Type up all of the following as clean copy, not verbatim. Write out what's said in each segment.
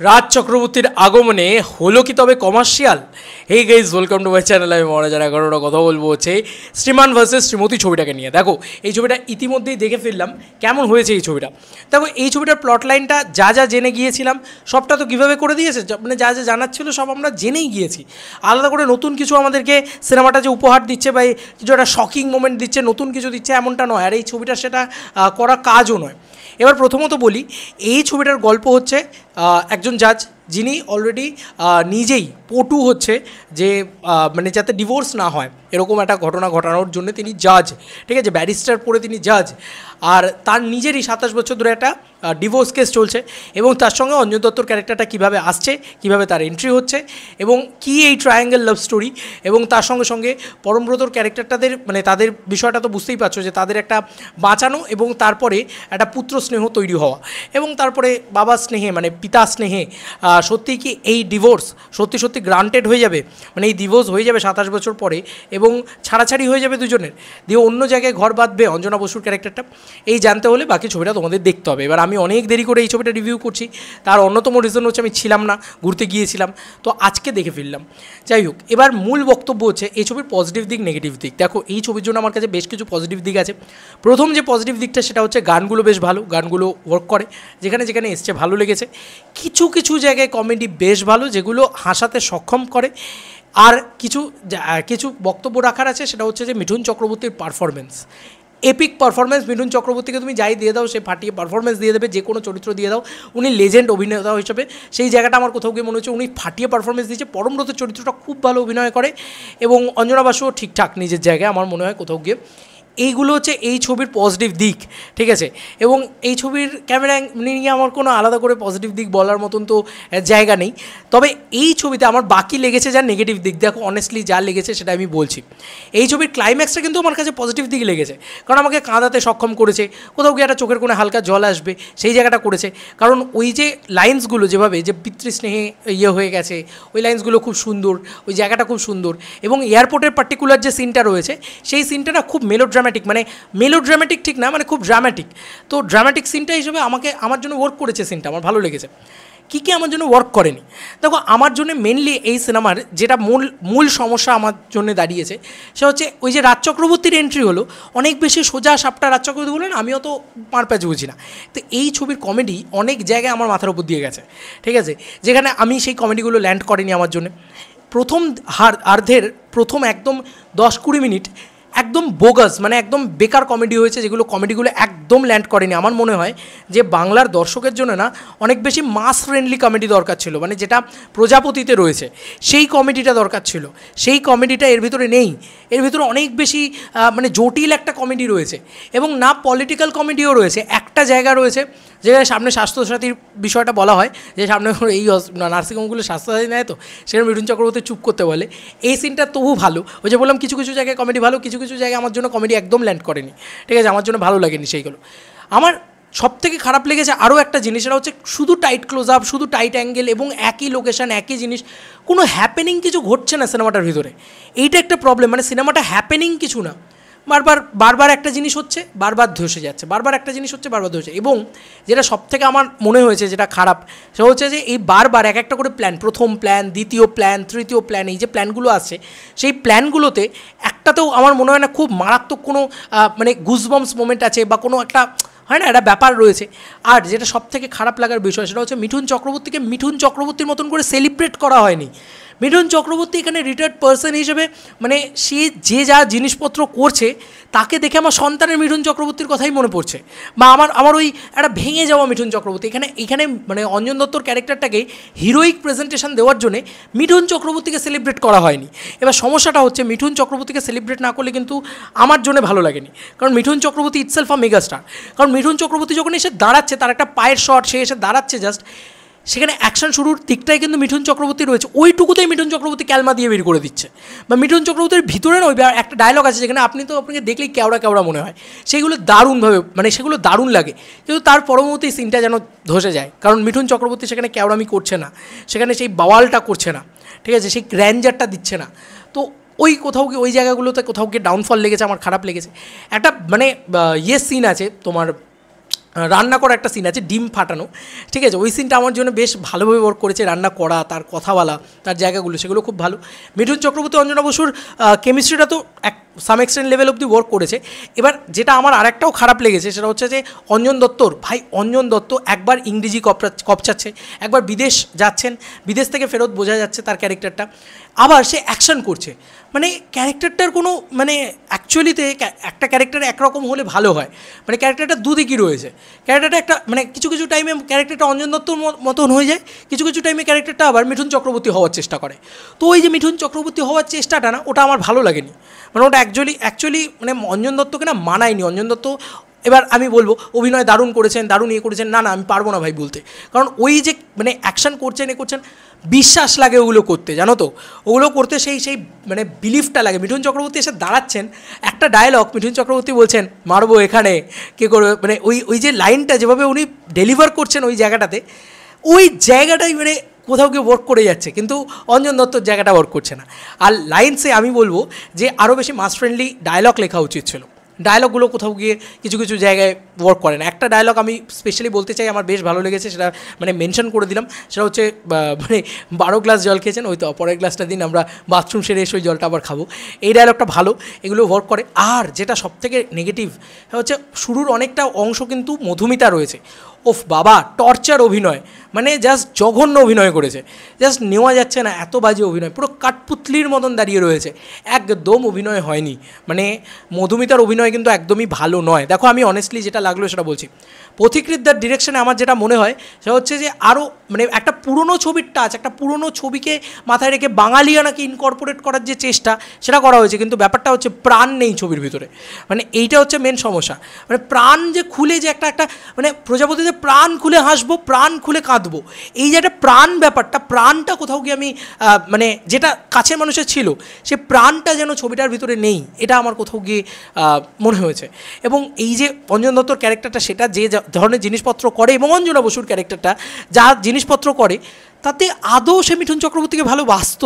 রাজ চক্রবর্তীর আগমনে হলো কি তবে commercial? Hey guys, welcome to my channel. আমি মহারাজার 11টা কথা বলবো হচ্ছে শ্রীমান ভার্সেস শ্রীমতী ছবিটাকে নিয়ে। দেখো, এই ছবিটা ইতিমধ্যেই দেখে ফেললাম কেমন হয়েছে এই ছবিটা। দেখো, এই ছবিটার প্লট লাইনটা যা যা জেনে গিয়েছিলাম সবটা তো কীভাবে করে দিয়েছে, মানে যা যা জানার ছিল সব আমরা জেনেই গিয়েছি। আলাদা করে নতুন কিছু আমাদেরকে সিনেমাটা যে উপহার দিচ্ছে বা কিছু একটা শকিং মোমেন্ট দিচ্ছে, নতুন কিছু দিচ্ছে এমনটা নয়, আর এই ছবিটা সেটা করা কাজও নয়। এবার প্রথমত বলি, এই ছবিটার গল্প হচ্ছে একজন জাজ যিনি অলরেডি নিজেই পটু হচ্ছে যে মানে যাতে ডিভোর্স না হয় এরকম একটা ঘটনা ঘটানোর জন্য তিনি জাজ, ঠিক আছে, ব্যারিস্টার পড়ে তিনি জাজ। আর তার নিজেরই 27 বছর ধরে একটা ডিভোর্স কেস চলছে এবং তার সঙ্গে অঞ্জন দত্তর ক্যারেক্টারটা কীভাবে আসছে, কীভাবে তার এন্ট্রি হচ্ছে এবং কী এই ট্রায়াঙ্গেল লাভ স্টোরি, এবং তার সঙ্গে সঙ্গে পরমব্রতর ক্যারেক্টারটাদের মানে তাদের বিষয়টা তো বুঝতেই পারছো যে তাদের একটা বাঁচানো এবং তারপরে একটা পুত্র স্নেহ তৈরি হওয়া এবং তারপরে বাবা স্নেহে মানে পিতা স্নেহে সত্যি কি এই ডিভোর্স সত্যি সত্যি গ্রান্টেড হয়ে যাবে, মানে এই ডিভোর্স হয়ে যাবে 27 বছর পরে এবং ছাড়াছাড়ি হয়ে যাবে দুজনের, দিয়ে অন্য জায়গায় ঘর বাঁধবে অঞ্জনা বসুর ক্যারেক্টারটা। এই জানতে হলে বাকি ছবিটা তোমাদের দেখতে হবে। এবার আমি অনেক দেরি করে এই ছবিটা রিভিউ করছি, তার অন্যতম রিজন হচ্ছে আমি ছিলাম না, ঘুরতে গিয়েছিলাম, তো আজকে দেখে ফেললাম। যাই হোক, এবার মূল বক্তব্য হচ্ছে এই ছবির পজিটিভ দিক নেগেটিভ দিক। দেখো, এই ছবির জন্য আমার কাছে বেশ কিছু পজিটিভ দিক আছে। প্রথম যে পজিটিভ দিকটা সেটা হচ্ছে গানগুলো বেশ ভালো, গানগুলো ওয়ার্ক করে, যেখানে যেখানে এসছে ভালো লেগেছে। কিছু কিছু জায়গায় কমেডি বেশ ভালো যেগুলো হাসাতে সক্ষম করে। আর কিছু বক্তব্য রাখার আছে, সেটা হচ্ছে যে মিঠুন চক্রবর্তীর পারফরমেন্স, এপিক পারফরমেন্স। মিঠুন চক্রবর্তীকে তুমি যাই দিয়ে দাও সে ফাটিয়ে পারফরমেন্স দিয়ে দেবে, যে কোনো চরিত্র দিয়ে দাও, উনি লেজেন্ড অভিনেতা হিসেবে সেই জায়গাটা আমার কোথাও গিয়ে মনে হচ্ছে উনি ফাটিয়ে পারফরমেন্স দিয়েছে। পরমব্রতের চরিত্রটা খুব ভালো অভিনয় করে এবং অঞ্জনা বাসুও ঠিকঠাক নিজের জায়গায় আমার মনে হয় কোথাও গিয়ে। এইগুলো হচ্ছে এই ছবির পজিটিভ দিক, ঠিক আছে। এবং এই ছবির ক্যামেরা নিয়ে আমার কোনো আলাদা করে পজিটিভ দিক বলার মতন তো জায়গা নেই। তবে এই ছবিতে আমার বাকি লেগেছে যা নেগেটিভ দিক, দেখো অনেস্টলি যা লেগেছে সেটা আমি বলছি। এই ছবির ক্লাইম্যাক্সটা কিন্তু আমার কাছে পজিটিভ দিক লেগেছে, কারণ আমাকে কাঁদাতে সক্ষম করেছে, কোথাও গিয়ে একটা চোখের কোণে হালকা জল আসবে সেই জায়গাটা করেছে। কারণ ওই যে লাইন্সগুলো যেভাবে যে পিতৃস্নেহে হয়ে গেছে, ওই লাইন্সগুলো খুব সুন্দর, ওই জায়গাটা খুব সুন্দর। এবং এয়ারপোর্টের পার্টিকুলার যে সিনটা রয়েছে সেই সিনটা না খুব মেলোড্রামাটিক, মানে মেলোড্রামাটিক ঠিক না, মানে খুব ড্রামাটিক। তো ড্রামাটিক সিনটা হিসেবে আমার জন্য ওয়ার্ক করেছে সিনটা, আমার ভালো লেগেছে। কী কী আমার জন্য ওয়ার্ক করেনি, দেখো আমার জন্য মেনলি এই সিনেমার যেটা মূল সমস্যা আমার জন্য দাঁড়িয়েছে সেটা হচ্ছে ওই যে রাজ চক্রবর্তীর এন্ট্রি হলো, অনেক বেশি সোজা সাপটা রাজ চক্রবর্তী বললেন, আমিও তো মারপ্যাচ বুঝি না। তো এই ছবির কমেডি অনেক জায়গায় আমার মাথার উপর দিয়ে গেছে, ঠিক আছে, যেখানে আমি সেই কমেডিগুলো ল্যান্ড করিনি আমার জন্য। প্রথম আর্ধের প্রথম একদম 10-20 মিনিট একদম বোগাস, মানে একদম বেকার কমেডি হয়েছে, যেগুলো কমেডিগুলো একদম ল্যান্ড করেনি। আমার মনে হয় যে বাংলার দর্শকের জন্য না অনেক বেশি মাস ফ্রেন্ডলি কমেডি দরকার ছিল, মানে যেটা প্রজাপতিতে রয়েছে সেই কমেডিটা দরকার ছিল, সেই কমেডিটা এর ভিতরে নেই। এর ভিতরে অনেক বেশি মানে জটিল একটা কমেডি রয়েছে এবং না পলিটিক্যাল কমেডিও রয়েছে। একটা জায়গা রয়েছে যেখানে সামনে স্বাস্থ্যসাথীর বিষয়টা বলা হয়, যে সামনে এই নার্সিংহোমগুলো স্বাস্থ্যসাথী নেয়, তো সেখানে মিঠুন চক্রবর্তী চুপ করতে বলে। এই সিনটা তবু ভালো, ওই যে বললাম কিছু কিছু জায়গায় কমেডি ভালো, কিছু কিছু জায়গায় আমার জন্য কমেডি একদম ল্যান্ড করেনি, ঠিক আছে, আমার জন্য ভালো লাগেনি সেইগুলো। আমার সবথেকে খারাপ লেগেছে আরও একটা জিনিস, সেটা হচ্ছে শুধু টাইট ক্লোজ আপ, শুধু টাইট অ্যাঙ্গেল এবং একই লোকেশান একই জিনিস, কোনো হ্যাপেনিং কিছু ঘটছে না সিনেমাটার ভিতরে। এইটা একটা প্রবলেম, মানে সিনেমাটা হ্যাপেনিং কিছু না, বারবার একটা জিনিস হচ্ছে, বারবার ধসে যাচ্ছে, বারবার একটা জিনিস হচ্ছে, বারবার ধসে। এবং যেটা সবথেকে আমার মনে হয়েছে যেটা খারাপ সেটা হচ্ছে যে এই বারবার এক একটা করে প্ল্যান, প্রথম প্ল্যান, দ্বিতীয় প্ল্যান, তৃতীয় প্ল্যান, এই যে প্ল্যানগুলো আসছে সেই প্ল্যানগুলোতে একটাতেও আমার মনে হয় না খুব মারাত্মক কোনো মানে গুজবাম্পস মোমেন্ট আছে বা কোনো একটা হয় না একটা ব্যাপার রয়েছে। আর যেটা সবথেকে খারাপ লাগার বিষয় সেটা হচ্ছে মিঠুন চক্রবর্তীকে মিঠুন চক্রবর্তীর মতন করে সেলিব্রেট করা হয়নি। মিঠুন চক্রবর্তী এখানে রিটায়ার্ড পার্সন হিসেবে, মানে সে যে যা জিনিসপত্র করছে তাকে দেখে আমার সন্তানের মিঠুন চক্রবর্তীর কথাই মনে পড়ছে, বা আমার ওই একটা ভেঙে যাওয়া মিঠুন চক্রবর্তী এখানে মানে অঞ্জন দত্তর ক্যারেক্টারটাকে হিরোইক প্রেজেন্টেশন দেওয়ার জন্যে মিঠুন চক্রবর্তীকে সেলিব্রেট করা হয়নি। এবার সমস্যাটা হচ্ছে মিঠুন চক্রবর্তীকে সেলিব্রেট না করলে কিন্তু আমার জন্য ভালো লাগেনি, কারণ মিঠুন চক্রবর্তী ইটসেলফ আ মেগাস্টার। কারণ মিঠুন চক্রবর্তী যখন এসে দাঁড়াচ্ছে, তার একটা পায়ের শট, সে এসে দাঁড়াচ্ছে জাস্ট, সেখানে অ্যাকশন শুরুর দিকটাই কিন্তু মিঠুন চক্রবর্তী রয়েছে, ওইটুকুতেই মিঠুন চক্রবর্তী ক্যালমা দিয়ে বের করে দিচ্ছে। বা মিঠুন চক্রবর্তীর ভিতরে না ওই একটা ডায়লগ আছে যেখানে আপনাকে দেখলেই কেওড়া কেওড়া মনে হয়, সেগুলো দারুণভাবে মানে সেগুলো দারুণ লাগে, কিন্তু তার পরবর্তী সিনটা যেন ধসে যায়, কারণ মিঠুন চক্রবর্তী সেখানে কেওড়ামি করছে না, সেখানে সেই বাওয়ালটা করছে না, ঠিক আছে, সেই গ্র্যান্ডারটা দিচ্ছে না। তো ওই কোথাও গিয়ে ওই জায়গাগুলোতে কোথাও গিয়ে ডাউনফল লেগেছে, আমার খারাপ লেগেছে। একটা মানে সিন আছে তোমার রান্না করা একটা সিন আছে, ডিম ফাটানো, ঠিক আছে, ওই সিনটা আমার জন্য বেশ ভালোভাবে ওয়ার্ক করেছে। রান্না করা, তার কথা বলা, তার জায়গাগুলো, সেগুলো খুব ভালো। মিঠুন চক্রবর্তী অঞ্জনা বসুর কেমিস্ট্রিটা তো এক সাম এক্সটেন্ট লেভেল অবধি ওয়ার্ক করেছে। এবার যেটা আমার আরেকটাও খারাপ লেগেছে সেটা হচ্ছে যে অঞ্জন দত্তর ভাই, অঞ্জন দত্ত একবার ইংরেজি কপচাচ্ছে, একবার বিদেশ যাচ্ছেন, বিদেশ থেকে ফেরত বোঝা যাচ্ছে তার ক্যারেক্টারটা, আবার সে অ্যাকশন করছে। মানে ক্যারেক্টারটার কোনো মানে অ্যাকচুয়ালিতে একটা ক্যারেক্টার একরকম হলে ভালো হয়, মানে ক্যারেক্টারটা দুদিকই রয়েছে। ক্যারেক্টারটা একটা মানে কিছু কিছু টাইমে ক্যারেক্টারটা অঞ্জন দত্তর মতন হয়ে যায়, কিছু কিছু টাইমে ক্যারেক্টারটা আবার মিঠুন চক্রবর্তী হওয়ার চেষ্টা করে। তো ওই যে মিঠুন চক্রবর্তী হওয়ার চেষ্টাটা না, ওটা আমার ভালো লাগেনি। মানে ওটা অ্যাকচুয়ালি মানে অঞ্জন দত্তকে না মানায়নি। অঞ্জন দত্ত, এবার আমি বলবো অভিনয় দারুণ করেছেন, দারুণ ইয়ে করেছেন, না আমি পারবো না ভাই বলতে, কারণ ওই যে মানে অ্যাকশন করছেন এ করছেন, বিশ্বাস লাগে ওগুলো করতে, জানো তো, ওগুলো করতে সেই মানে বিলিফটা লাগে। মিঠুন চক্রবর্তী এসে দাঁড়াচ্ছেন, একটা ডায়লগ মিঠুন চক্রবর্তী বলছেন মারবো এখানে কে করবে, মানে ওই যে লাইনটা যেভাবে উনি ডেলিভার করছেন ওই জায়গাটাতে, ওই জায়গাটাই মানে কোথাও গিয়ে ওয়ার্ক করে যাচ্ছে, কিন্তু অঞ্জন দত্তর জায়গাটা ওয়ার্ক করছে না। আর লাইনসে আমি বলবো যে আরও বেশি মাস ফ্রেন্ডলি ডায়লগ লেখা উচিত ছিল। ডায়লগগুলো কোথাও গিয়ে কিছু কিছু জায়গায় ওয়ার্ক করে না। একটা ডায়লগ আমি স্পেশালি বলতে চাই, আমার বেশ ভালো লেগেছে, সেটা মানে মেনশন করে দিলাম। সেটা হচ্ছে মানে 12 গ্লাস জল খেয়েছেন, ওই তো পরের গ্লাসটা দিন আমরা বাথরুম সেরে এসে ওই জলটা আবার খাবো। এই ডায়লগটা ভালো, এগুলো ওয়ার্ক করে। আর যেটা সবথেকে নেগেটিভ হচ্ছে শুরুর অনেকটা অংশ কিন্তু মধুমিতা রয়েছে। ওফ বাবা, টর্চার অভিনয়, মানে জাস্ট জঘন্য অভিনয় করেছে, জাস্ট নেওয়া যাচ্ছে না, এত বাজে অভিনয়, পুরো কাঠপুতলির মতন দাঁড়িয়ে রয়েছে, একদম অভিনয় হয়নি। মানে মধুমিতার অভিনয় কিন্তু একদমই ভালো নয়। দেখো আমি অনেস্টলি যেটা লাগলো সেটা বলছি, পথিকৃতদার ডিরেকশনে আমার যেটা মনে হয় সেটা হচ্ছে যে আরও মানে একটা পুরনো ছবির টাচ, একটা পুরনো ছবিকে মাথায় রেখে বাঙালিয়ানাকে ইনকর্পোরেট করার যে চেষ্টা সেটা করা হয়েছে, কিন্তু ব্যাপারটা হচ্ছে প্রাণ নেই ছবির ভিতরে। মানে এইটা হচ্ছে মেন সমস্যা। মানে প্রাণ যে খুলে যে একটা মানে প্রজাপতি যে প্রাণ খুলে হাসবো, প্রাণ খুলে কাঁদবো, এই যে একটা প্রাণ ব্যাপারটা, প্রাণটা কোথাও গিয়ে আমি মানে যেটা কাছের মানুষের ছিল সে প্রাণটা যেন ছবিটার ভিতরে নেই, এটা আমার কোথাও গিয়ে মনে হয়েছে। এবং এই যে অঞ্জন দত্তর ক্যারেক্টারটা, সেটা যে ধরনের জিনিসপত্র করে, এবং অঞ্জনা বসুর ক্যারেক্টারটা যা জিনিসপত্র করে, তাতে আদৌ সে মিঠুন চক্রবর্তীকে ভালোবাসত?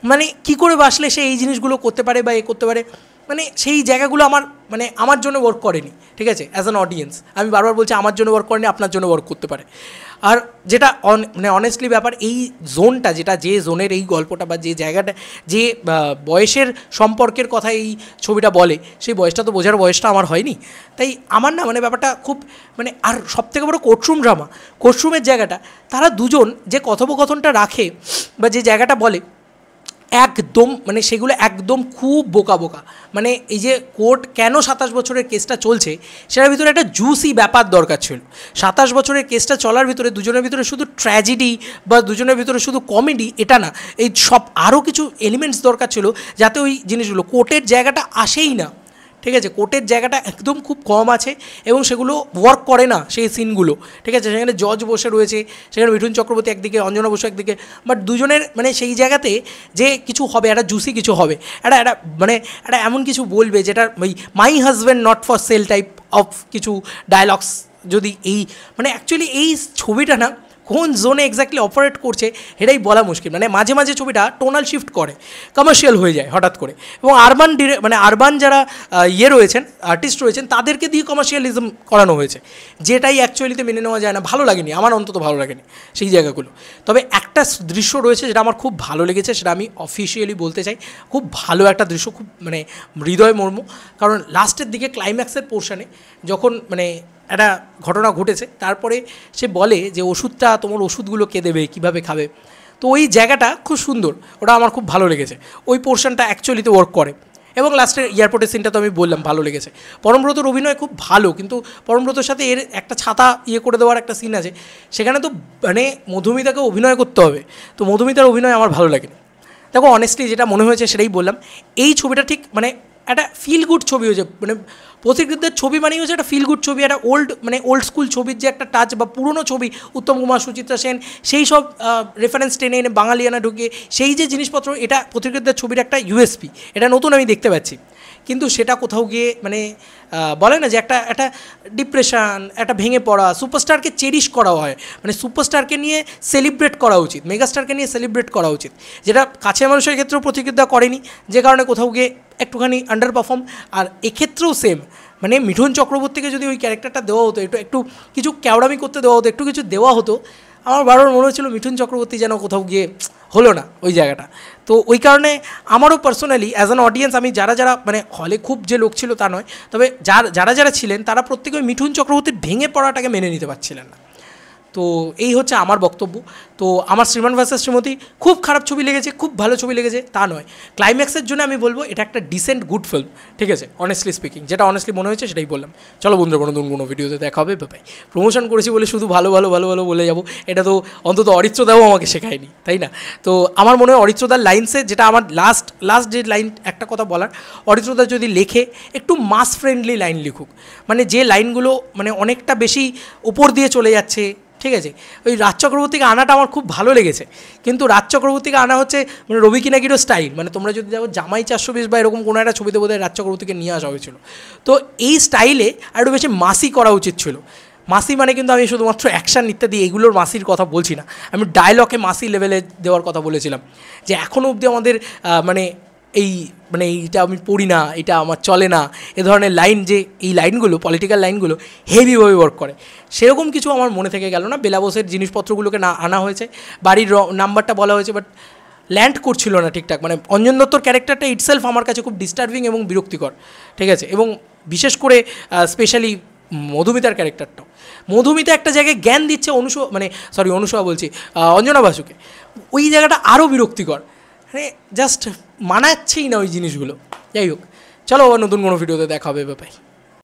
মানে কী করে বাসলে সে এই জিনিসগুলো করতে পারে বা এ করতে পারে, মানে সেই জায়গাগুলো আমার জন্য ওয়ার্ক করেনি, ঠিক আছে, অ্যাজ অ্যান অডিয়েন্স আমি বারবার বলছি আমার জন্য ওয়ার্ক করেনি, আপনার জন্য ওয়ার্ক করতে পারে। আর যেটা মানে অনেস্টলি ব্যাপার, এই জোনটা যেটা, যে জোনের এই গল্পটা বা যে জায়গাটা, যে বয়সের সম্পর্কের কথা এই ছবিটা বলে, সেই বয়সটা তো বোঝার বয়সটা আমার হয়নি। তাই আমার না মানে ব্যাপারটা খুব মানে, আর সবথেকে বড় কোর্টরুম ড্রামা, কোর্টরুমের জায়গাটা, তারা দুজন যে কথোপকথনটা রাখে বা যে জায়গাটা বলে, একদম মানে সেগুলো একদম খুব বোকা বোকা। মানে এই যে কোর্ট কেন 27 বছরের কেসটা চলছে সেটার ভিতরে একটা জুসি ব্যাপার দরকার ছিল। 27 বছরের কেসটা চলার ভিতরে দুজনের ভিতরে শুধু ট্র্যাজেডি বা দুজনের ভিতরে শুধু কমেডি এটা না, এই সব আরও কিছু এলিমেন্টস দরকার ছিল যাতে ওই জিনিসগুলো, কোর্টের জায়গাটা আসেই না, ঠিক আছে, কোর্টের জায়গাটা একদম খুব কম আছে এবং সেগুলো ওয়ার্ক করে না সেই সিনগুলো, ঠিক আছে। সেখানে জজ বসে রয়েছে, সেখানে মিঠুন চক্রবর্তী একদিকে, অঞ্জনা বসু একদিকে, বাট দুজনের মানে সেই জায়গাতে যে কিছু হবে, একটা জুসি কিছু হবে, একটা মানে একটা এমন কিছু বলবে যেটা ওই my husband not for sale type of কিছু ডায়লগস, যদি এই মানে অ্যাকচুয়ালি এই ছবিটা না কোন জোনে এক্স্যাক্টলি অপারেট করছে এটাই বলা মুশকিল। মানে মাঝে মাঝে ছবিটা টোনাল শিফট করে, কমার্শিয়াল হয়ে যায় হঠাৎ করে, এবং আরবান যারা রয়েছেন, আর্টিস্ট রয়েছেন, তাদেরকে দিয়ে কমার্শিয়ালিজম করানো হয়েছে, যেটাই অ্যাকচুয়ালিতে মেনে নেওয়া যায় না, ভালো লাগেনি আমার, অন্তত ভালো লাগেনি সেই জায়গাগুলো। তবে একটা দৃশ্য রয়েছে যেটা আমার খুব ভালো লেগেছে, সেটা আমি অফিসিয়ালি বলতে চাই, খুব ভালো একটা দৃশ্য, খুব মানে হৃদয় মর্ম। কারণ লাস্টের দিকে ক্লাইম্যাক্সের পোর্শনে যখন মানে একটা ঘটনা ঘটেছে, তারপরে সে বলে যে ওষুধটা, তোমার ওষুধগুলো কে দেবে, কীভাবে খাবে, তো ওই জায়গাটা খুব সুন্দর, ওটা আমার খুব ভালো লেগেছে, ওই পোর্শনটা অ্যাকচুয়ালিতে ওয়ার্ক করে। এবং লাস্টের এয়ারপোর্টের সিনটা তো আমি বললাম ভালো লেগেছে। পরমব্রতর অভিনয় খুব ভালো, কিন্তু পরমব্রতর সাথে এর একটা ছাতা করে দেওয়ার একটা সিন আছে, সেখানে তো মানে মধুমিতাকে অভিনয় করতে হবে, তো মধুমিতার অভিনয় আমার ভালো লাগেনি। দেখো অনেস্টলি যেটা মনে হয়েছে সেটাই বললাম, এই ছবিটা ঠিক মানে একটা ফিল গুড ছবি হয়েছে, মানে পথিকৃতদের ছবি মানেই হচ্ছে একটা ফিল গুড ছবি, একটা ওল্ড স্কুল ছবির যে একটা টাচ, বা পুরনো ছবি, উত্তম কুমার, সুচিত্রা সেন, সেই সব রেফারেন্স টেনে এনে বাঙালিয়ানা ঢুকিয়ে সেই যে জিনিসপত্র, এটা পথিকৃতদের ছবির একটা ইউএসপি, এটা নতুন আমি দেখতে পাচ্ছি। কিন্তু সেটা কোথাও গিয়ে মানে বলে না যে একটা ডিপ্রেশন, একটা ভেঙে পড়া, সুপারস্টারকে চেরিশ করা হয়, মানে সুপারস্টারকে নিয়ে সেলিব্রেট করা উচিত, মেগাস্টারকে নিয়ে সেলিব্রেট করা উচিত, যেটা কাছের মানুষের ক্ষেত্রেও পথিকৃতদা করেনি, যে কারণে কোথাও গিয়ে একটুখানি আন্ডার পারফর্ম। আর এক্ষেত্রেও সেম, মানে মিঠুন চক্রবর্তীকে যদি ওই ক্যারেক্টারটা দেওয়া হতো, একটু কিছু ক্যাওড়ামি করতে দেওয়া হতো, একটু কিছু দেওয়া হতো, আমার বারবার মনে হচ্ছিলো মিঠুন চক্রবর্তী যেন কোথাও গিয়ে হলো না ওই জায়গাটা। তো ওই কারণে আমারও পার্সোনালি অ্যাজ অ্যান অডিয়েন্স, আমি যারা মানে হলে খুব যে লোক ছিল তা নয়, তবে যারা ছিলেন তারা প্রত্যেকে ওই মিঠুন চক্রবর্তীর ভেঙে পড়াটাকে মেনে নিতে পারছিলেন না। তো এই হচ্ছে আমার বক্তব্য। তো আমার শ্রীমান ভার্সেস শ্রীমতী খুব খারাপ ছবি লেগেছে, খুব ভালো ছবি লেগেছে তা নয়, ক্লাইম্যাক্সের জন্য আমি বলবো এটা একটা ডিসেন্ট গুড ফিল্ম, ঠিক আছে, অনেস্টলি স্পিকিং, যেটা অনেস্টলি মনে হয়েছে সেটাই বললাম। চলো বন্ধুরা, কোনো ভিডিওতে দেখা হবে, বাই। প্রমোশন করেছি বলে শুধু ভালো বলে যাবো, এটা তো অন্তত অরিত্রদাও আমাকে শেখায়নি, তাই না? তো আমার মনে হয় অরিত্রদার লাইন্সে, যেটা আমার লাস্ট যে লাইন একটা কথা বলার, অরিত্রদা যদি লেখে একটু মাস ফ্রেন্ডলি লাইন লিখুক, মানে যে লাইনগুলো মানে অনেকটা বেশি উপর দিয়ে চলে যাচ্ছে, ঠিক আছে। ওই রাজ চক্রবর্তীকে আনাটা আমার খুব ভালো লেগেছে, কিন্তু রাজ চক্রবর্তীকে আনা হচ্ছে মানে রবি কিনাকিরও স্টাইল, মানে তোমরা যদি দেখো জামাই 420 বা এরকম কোনো একটা ছবিতে বোধহয় রাজ চক্রবর্তীকে নিয়ে আসা হয়েছিল। তো এই স্টাইলে আরও বেশি মাসি করা উচিত ছিল। মাসি মানে কিন্তু আমি শুধুমাত্র অ্যাকশান ইত্যাদি এগুলোর মাসির কথা বলছি না, আমি ডায়লগে মাসি লেভেলে দেওয়ার কথা বলেছিলাম, যে এখনও অবধি আমাদের মানে এইটা আমি পড়ি না, এটা আমার চলে না, এ ধরনের লাইন, যে এই লাইনগুলো পলিটিক্যাল লাইনগুলো হেভিভাবে ওয়ার্ক করে, সেরকম কিছু আমার মনে থেকে গেল না। বেলা বোসের জিনিসপত্রগুলোকে না আনা হয়েছে, বাড়ির নাম্বারটা বলা হয়েছে, বাট ল্যান্ড করছিল না ঠিকঠাক। মানে অঞ্জন দত্তর ক্যারেক্টারটা ইটসেলফ আমার কাছে খুব ডিস্টার্বিং এবং বিরক্তিকর, ঠিক আছে। এবং বিশেষ করে স্পেশালি মধুমিতার ক্যারেক্টারটাও, মধুমিতা একটা জায়গায় জ্ঞান দিচ্ছে অনুসয়া বলছি, অঞ্জনা বাসুকে, ওই জায়গাটা আরও বিরক্তিকর, মানে জাস্ট মানাচ্ছেই না ওই জিনিসগুলো। যাই হোক, চলো আবার নতুন কোনো ভিডিওতে দেখা হবে, ব্যাপারে।